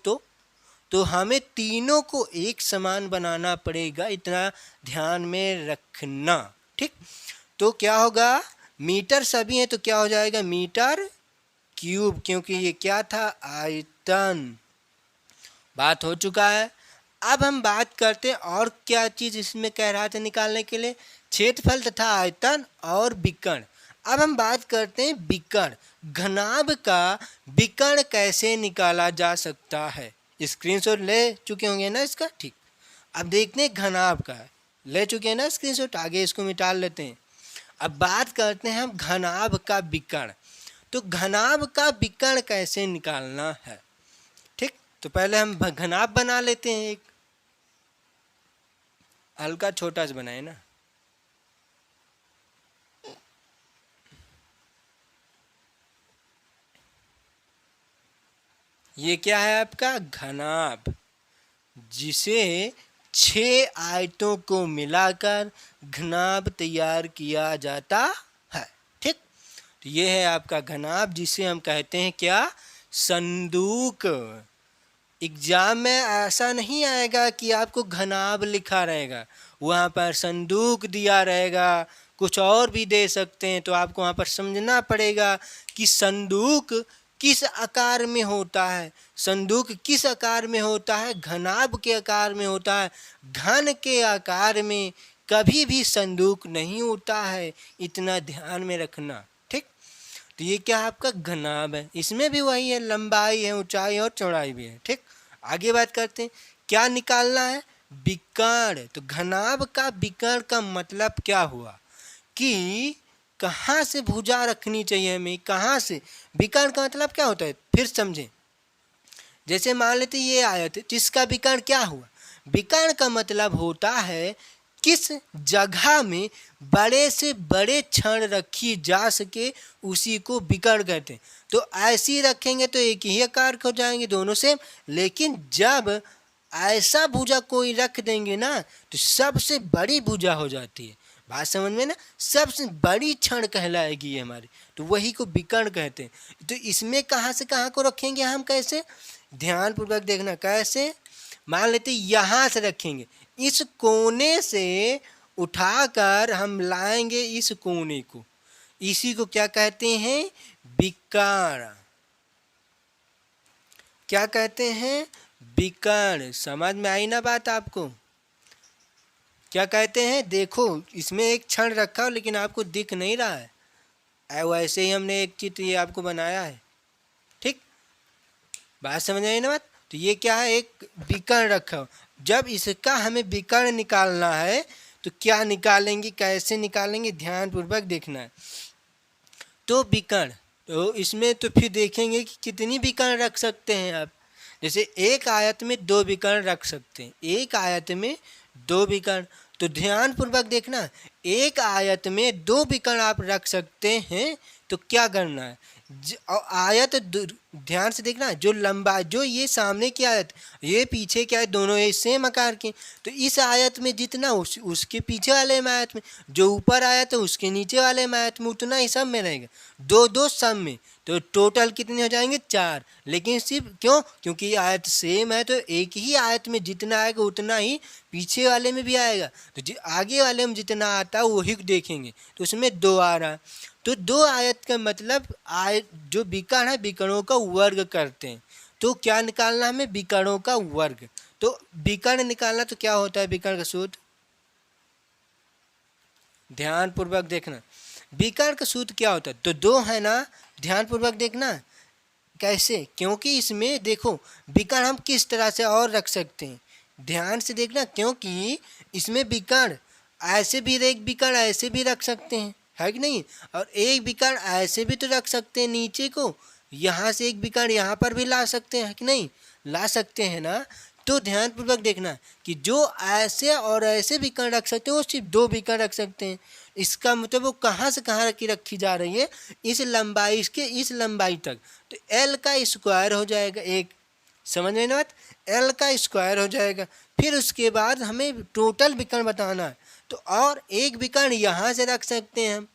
Speaker 2: तो हमें तीनों को एक समान बनाना पड़ेगा, इतना ध्यान में रखना। ठीक, तो क्या होगा? मीटर सभी हैं तो क्या हो जाएगा? मीटर क्यूब, क्योंकि ये क्या था? आयतन। बात हो चुका है। अब हम बात करते हैं और क्या चीज़ इसमें कह रहा था निकालने के लिए, क्षेत्रफल तथा आयतन और विकर्ण। अब हम बात करते हैं विकर्ण। घनाभ का विकर्ण कैसे निकाला जा सकता है। स्क्रीनशॉट ले चुके होंगे ना इसका, ठीक। अब देखते हैं घनाभ का, ले चुके हैं ना स्क्रीनशॉट, आगे इसको मिटा लेते हैं। अब बात करते हैं हम घनाभ का विकर्ण। तो घनाभ का विकर्ण कैसे निकालना है, ठीक। तो पहले हम घनाभ बना लेते हैं, एक हल्का छोटा सा बनाए ना। ये क्या है आपका घनाभ, जिसे 6 आयतों को मिलाकर घनाभ तैयार किया जाता है, ठीक। तो ये है आपका घनाभ, जिसे हम कहते हैं क्या, संदूक। एग्जाम में ऐसा नहीं आएगा कि आपको घनाभ लिखा रहेगा, वहाँ पर संदूक दिया रहेगा, कुछ और भी दे सकते हैं। तो आपको वहाँ पर समझना पड़ेगा कि संदूक किस आकार में होता है, संदूक किस आकार में होता है, घनाभ के आकार में होता है। घन के आकार में कभी भी संदूक नहीं होता है, इतना ध्यान में रखना, ठीक। तो ये क्या आपका घनाभ है, इसमें भी वही है, लंबाई है, ऊंचाई और चौड़ाई भी है, ठीक। आगे बात करते हैं, क्या निकालना है, विकर्ण। तो घनाभ का विकर्ण का मतलब क्या हुआ कि कहाँ से भुजा रखनी चाहिए हमें, कहाँ से। विकर्ण का मतलब क्या होता है, फिर समझें। जैसे मान लेते ये आयत, जिसका विकर्ण क्या हुआ, विकर्ण का मतलब होता है किस जगह में बड़े से बड़े क्षण रखी जा सके, उसी को विकर्ण कहते हैं। तो ऐसे ही रखेंगे तो एक ही आकार हो जाएंगे दोनों सेम, लेकिन जब ऐसा भुजा कोई रख देंगे ना तो सबसे बड़ी भुजा हो जाती है। बात समझ में ना, सबसे बड़ी क्षण कहलाएगी ये हमारी, तो वही को विकर्ण कहते हैं। तो इसमें कहाँ से कहाँ को रखेंगे हम, कैसे, ध्यान पूर्वक देखना कैसे। मान लेते यहाँ से रखेंगे, इस कोने से उठाकर हम लाएंगे इस कोने को, इसी को क्या कहते हैं, विकर्ण। क्या कहते हैं, विकर्ण। समझ में आई ना बात आपको, क्या कहते हैं। देखो इसमें एक क्षण रखा हो लेकिन आपको दिख नहीं रहा है, वैसे ही हमने एक चित्र ये आपको बनाया है, ठीक। बात समझ आई ना बात। तो ये क्या है, एक विकर्ण रखा हो। जब इसका हमें विकर्ण निकालना है तो क्या निकालेंगे, कैसे निकालेंगे, ध्यान पूर्वक देखना है। तो विकर्ण, तो इसमें तो फिर देखेंगे कि कितनी विकर्ण रख सकते हैं आप। जैसे एक आयत में 2 विकर्ण रख सकते हैं, एक आयत में 2 विकर्ण। तो ध्यान पूर्वक देखना, एक आयत में 2 विकर्ण आप रख सकते हैं। तो क्या करना है, आयत ध्यान से देखना, जो लंबा, जो ये सामने की आयत, ये पीछे क्या है, दोनों ये सेम आकार के। तो इस आयत में जितना उसके पीछे वाले में आयत में, जो ऊपर आयत है उसके नीचे वाले में आयत में, उतना ही सब में रहेगा, 2-2 सब में। तो टोटल कितने हो जाएंगे, 4। लेकिन सिर्फ क्यों, क्योंकि आयत सेम है, तो एक ही आयत में जितना आएगा उतना ही पीछे वाले में भी आएगा। तो आगे वाले में जितना आता है वही देखेंगे, तो उसमें 2 आ रहा। तो 2 आयत का मतलब आयत जो विकर्ण है, विकर्णों का वर्ग करते हैं। तो क्या निकालना हमें, विकर्णों का वर्ग। तो विकर्ण निकालना तो क्या होता है, विकर्ण का सूत्र, ध्यान पूर्वक देखना। विकर्ण का सूत्र क्या होता है, तो 2 है ना, ध्यान पूर्वक देखना कैसे, क्योंकि इसमें देखो विकर्ण हम किस तरह से और रख सकते हैं, ध्यान से देखना। क्योंकि इसमें विकर्ण ऐसे भी, एक विकर्ण ऐसे भी रख सकते हैं, है कि नहीं, और एक विकर्ण ऐसे भी तो रख सकते हैं, नीचे को यहाँ से एक विकर्ण यहाँ पर भी ला सकते हैं, है कि नहीं, ला सकते हैं ना। तो ध्यान पूर्वक देखना कि जो ऐसे और ऐसे विकर्ण रख सकते हैं वो सिर्फ 2 विकर्ण रख सकते हैं। इसका मतलब वो कहाँ से कहाँ रखी जा रही है, इस लंबाई, इसके इस लंबाई तक। तो एल का स्क्वायर हो जाएगा, एक, समझ में ना बात, एल का स्क्वायर हो जाएगा। फिर उसके बाद हमें टोटल विकर्ण बताना है, तो और एक विकर्ण यहाँ से रख सकते हैं हम,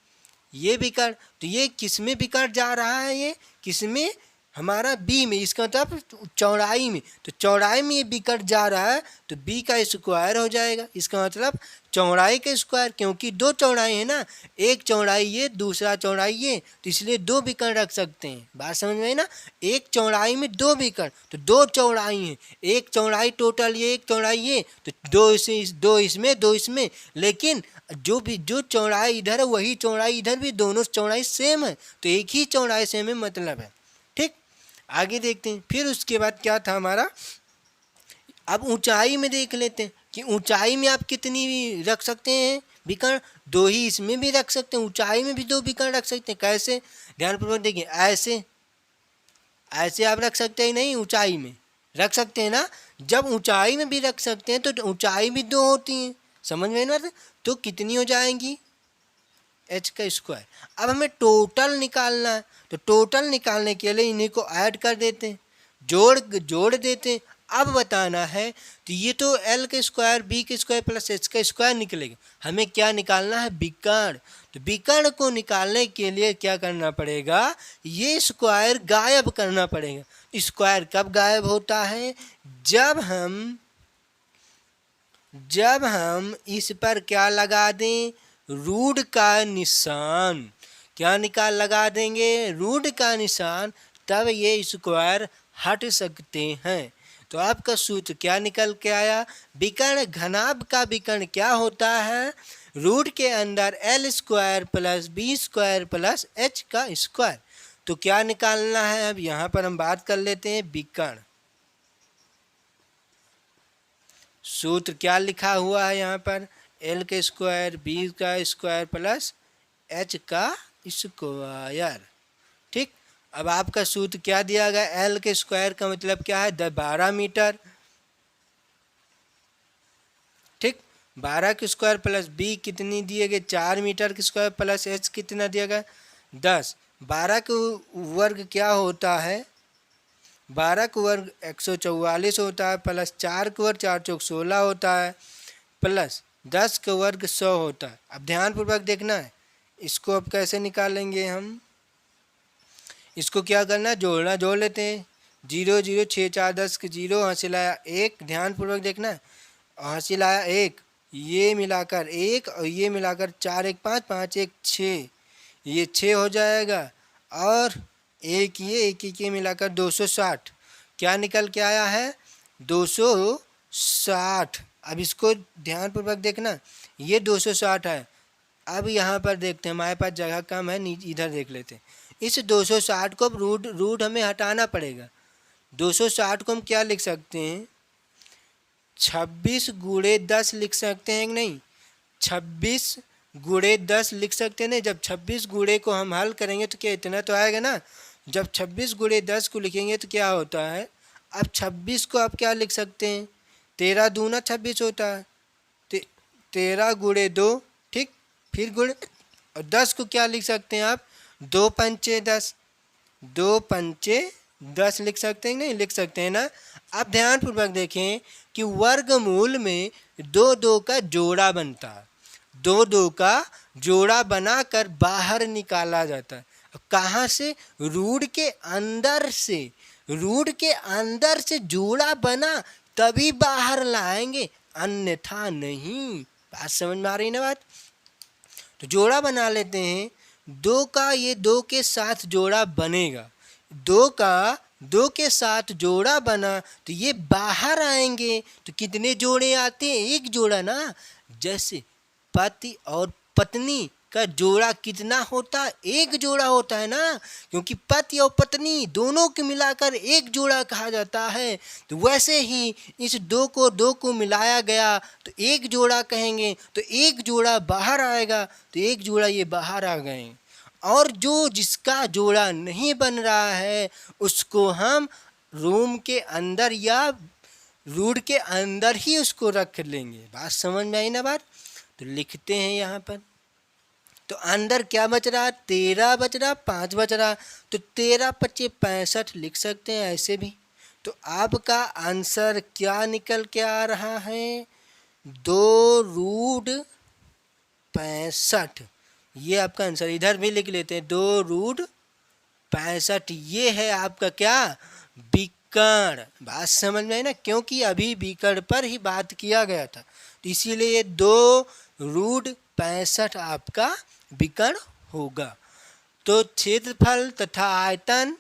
Speaker 2: ये विकर्ण। तो ये किस में विकर्ण जा रहा है, ये किस में, हमारा बी में, इसका मतलब चौड़ाई में, तो चौड़ाई में ये बी कट जा रहा है तो बी का स्क्वायर हो जाएगा। इसका मतलब चौड़ाई का स्क्वायर, क्योंकि दो चौड़ाई है ना, एक चौड़ाई ये दूसरा चौड़ाई ये, तो इसलिए दो विकर्ण रख सकते हैं। बात समझ में आई ना, एक चौड़ाई में दो विकर्ण, तो दो चौड़ाई हैं, एक चौड़ाई टोटल ये, एक चौड़ाई ये, तो दो इसमें, लेकिन जो चौड़ाई इधर है वही चौड़ाई इधर भी, दोनों चौड़ाई सेम है, तो एक ही चौड़ाई सेम है मतलब है। ठीक, आगे देखते हैं। फिर उसके बाद क्या था हमारा, अब ऊंचाई में देख लेते हैं कि ऊंचाई में आप कितनी रख सकते हैं विकर्ण, दो ही इसमें भी रख सकते हैं, ऊंचाई में भी दो विकर्ण रख सकते हैं। कैसे, ध्यानपूर्वक देखिए, ऐसे ऐसे आप रख सकते हैं, नहीं ऊंचाई में रख सकते हैं ना, जब ऊंचाई में भी रख सकते हैं तो ऊंचाई भी दो होती हैं, समझ में ना, तो कितनी हो जाएंगी, एच का स्क्वायर। अब हमें टोटल निकालना है, तो टोटल निकालने के लिए इन्हीं को ऐड कर देते हैं, जोड़ देते हैं। अब बताना है, तो ये तो एल का स्क्वायर बी का स्क्वायर प्लस एच का स्क्वायर निकलेगा, हमें क्या निकालना है, विकर्ण। तो विकर्ण को निकालने के लिए क्या करना पड़ेगा, ये स्क्वायर गायब करना पड़ेगा। स्क्वायर कब गायब होता है, जब हम इस पर क्या लगा दें, रूट का निशान। क्या लगा देंगे, रूट का निशान, तब ये स्क्वायर हट सकते हैं। तो आपका सूत्र क्या निकल के आया, विकर्ण घनाभ का विकर्ण क्या होता है, रूट के अंदर L square plus B square plus H का स्क्वायर। तो क्या निकालना है, अब यहाँ पर हम बात कर लेते हैं विकर्ण। सूत्र क्या लिखा हुआ है यहाँ पर, एल का स्क्वायर बी का स्क्वायर प्लस एच का स्क्वायर। ठीक, अब आपका सूत्र क्या दिया गया, एल के स्क्वायर का मतलब क्या है, 12 मीटर। ठीक, 12 के स्क्वायर प्लस बी कितनी दिए गए, 4 मीटर के स्क्वायर प्लस एच कितना दिया गया, 10। 12 के वर्ग क्या होता है, 12 का वर्ग 144 होता है, प्लस 4 का वर्ग 4 चौक 16 होता है, प्लस 10 का वर्ग 100 होता है। अब ध्यानपूर्वक देखना है, इसको अब कैसे निकालेंगे हम, इसको क्या करना, जोड़ लेते हैं। 0 0 6 4 10 के 0, हासिल आया 1, ध्यानपूर्वक देखना है, हासिल आया 1, ये मिलाकर 1 और ये मिलाकर 4 1 5 5 1 6, ये 6 हो जाएगा, और एक ये मिलाकर 260। क्या निकल के आया है, 260। अब इसको ध्यानपूर्वक देखना, ये 260 है। अब यहाँ पर देखते हैं, हमारे पास जगह कम है, इधर देख लेते हैं। इस 260 को अब रूट हमें हटाना पड़ेगा। 260 को हम क्या लिख सकते हैं, 26 गुणे 10 लिख सकते हैं कि नहीं, 26 गुणे 10 लिख सकते हैं। नहीं, जब 26 गुणे को हम हल करेंगे तो क्या इतना तो आएगा ना, जब 26 गुणे 10 को लिखेंगे तो क्या होता है, अब 26 को आप क्या लिख सकते हैं, 13 दूना 26 होता है, 13 गुणे 2, ठीक, फिर गुणे, और 10 को क्या लिख सकते हैं आप, 2 पंचे 10, 2 पंचे 10 लिख सकते हैं, नहीं लिख सकते हैं ना। अब ध्यानपूर्वक देखें कि वर्गमूल में 2 2 का जोड़ा बनता है, 2 2 का जोड़ा बनाकर बाहर निकाला जाता है। कहाँ से, रूट के अंदर से जोड़ा बना तभी बाहर लाएंगे, अन्यथा नहीं। बात समझ में आ रही ना बात, तो जोड़ा बना लेते हैं, 2 का ये 2 के साथ जोड़ा बनेगा, 2 के साथ जोड़ा बना तो ये बाहर आएंगे। तो कितने जोड़े आते हैं, एक जोड़ा ना, जैसे पति और पत्नी का जोड़ा कितना होता है, एक जोड़ा होता है ना, क्योंकि पति और पत्नी दोनों को मिलाकर एक जोड़ा कहा जाता है। तो वैसे ही इस 2 को मिलाया गया तो एक जोड़ा कहेंगे, तो एक जोड़ा बाहर आएगा, तो एक जोड़ा ये बाहर आ गए। और जिसका जोड़ा नहीं बन रहा है उसको हम रूम के अंदर या रूट के अंदर ही उसको रख लेंगे। बात समझ में आई ना बात, तो लिखते हैं यहाँ पर, तो अंदर क्या बच रहा, 13 बच रहा, 5 बच रहा, तो 13 पच्चे 65 लिख सकते हैं ऐसे भी। तो आपका आंसर क्या निकल के आ रहा है, 2√65। ये आपका आंसर, इधर भी लिख लेते हैं 2√65। 65 ये है आपका क्या, विकर्ण। बात समझ में आई ना, क्योंकि अभी विकर्ण पर ही बात किया गया था, तो इसीलिए 2√65 आपका विकर्ण होगा। तो क्षेत्रफल तथा आयतन,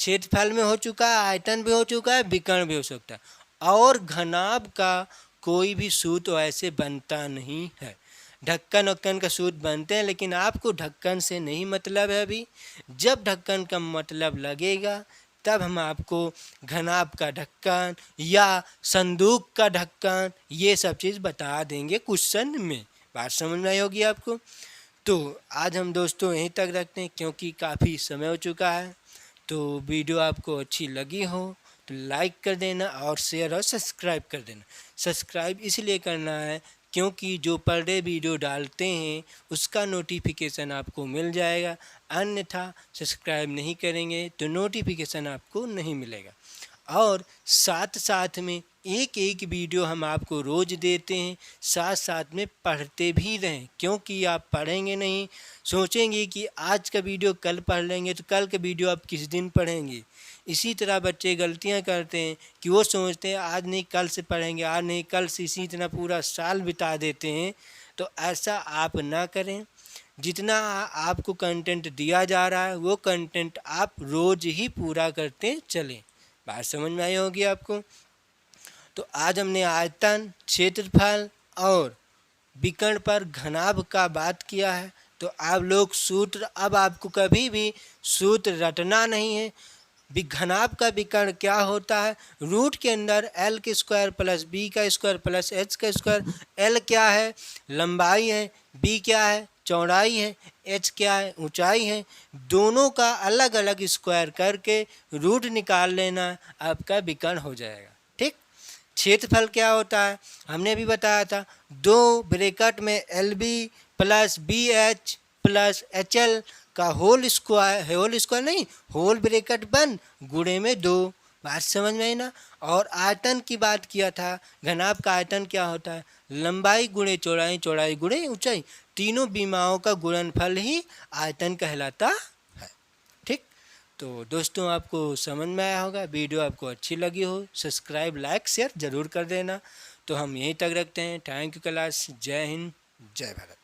Speaker 2: क्षेत्रफल में हो चुका है, आयतन भी हो चुका है, विकर्ण भी हो सकता है। और घनाभ का कोई भी सूत्र ऐसे बनता नहीं है। ढक्कन वक्कन का सूत्र बनते हैं, लेकिन आपको ढक्कन से नहीं मतलब है अभी। जब ढक्कन का मतलब लगेगा तब हम आपको घनाभ का ढक्कन या संदूक का ढक्कन ये सब चीज़ बता देंगे क्वेश्चन में। बात समझ में आई होगी आपको। तो आज हम दोस्तों यहीं तक रखते हैं, क्योंकि काफ़ी समय हो चुका है। तो वीडियो आपको अच्छी लगी हो तो लाइक कर देना और शेयर और सब्सक्राइब कर देना। सब्सक्राइब इसलिए करना है क्योंकि जो पर डे वीडियो डालते हैं उसका नोटिफिकेशन आपको मिल जाएगा, अन्यथा सब्सक्राइब नहीं करेंगे तो नोटिफिकेशन आपको नहीं मिलेगा। और साथ साथ में एक एक वीडियो हम आपको रोज़ देते हैं, साथ साथ में पढ़ते भी रहें, क्योंकि आप पढ़ेंगे नहीं, सोचेंगे कि आज का वीडियो कल पढ़ लेंगे तो कल का वीडियो आप किस दिन पढ़ेंगे। इसी तरह बच्चे गलतियां करते हैं कि वो सोचते हैं आज नहीं कल से पढ़ेंगे, आज नहीं कल से, इसी तरह पूरा साल बिता देते हैं। तो ऐसा आप ना करें। जितना आपको कंटेंट दिया जा रहा है वो कंटेंट आप रोज़ ही पूरा करते चलें। बात समझ में आई होगी आपको। तो आज हमने आयतन, क्षेत्रफल और विकर्ण पर घनाभ का बात किया है। तो आप लोग सूत्र, अब आपको कभी भी सूत्र रटना नहीं है। घनाभ का विकर्ण क्या होता है, रूट के अंदर एल के स्क्वायर प्लस बी का स्क्वायर प्लस एच का स्क्वायर। एल क्या है, लंबाई है, बी क्या है, चौड़ाई है, एच क्या है, ऊंचाई है। दोनों का अलग अलग स्क्वायर करके रूट निकाल लेना, आपका विकर्ण हो जाएगा। ठीक। क्षेत्रफल क्या होता है, हमने भी बताया था, 2 ब्रैकेट में L B plus B H plus H L का होल स्क्वायर नहीं, होल ब्रैकेट बंद गुणे में 2। बात समझ में आई ना। और आयतन की बात किया था, घनाभ का आयतन क्या होता है, लंबाई गुणे चौड़ाई, चौड़ाई गुणे ऊंचाई, तीनों बीमाओं का गुणनफल ही आयतन कहलाता है। ठीक। तो दोस्तों आपको समझ में आया होगा, वीडियो आपको अच्छी लगी हो, सब्सक्राइब लाइक शेयर ज़रूर कर देना। तो हम यहीं तक रखते हैं। Thank you class. जय हिंद, जय भारत।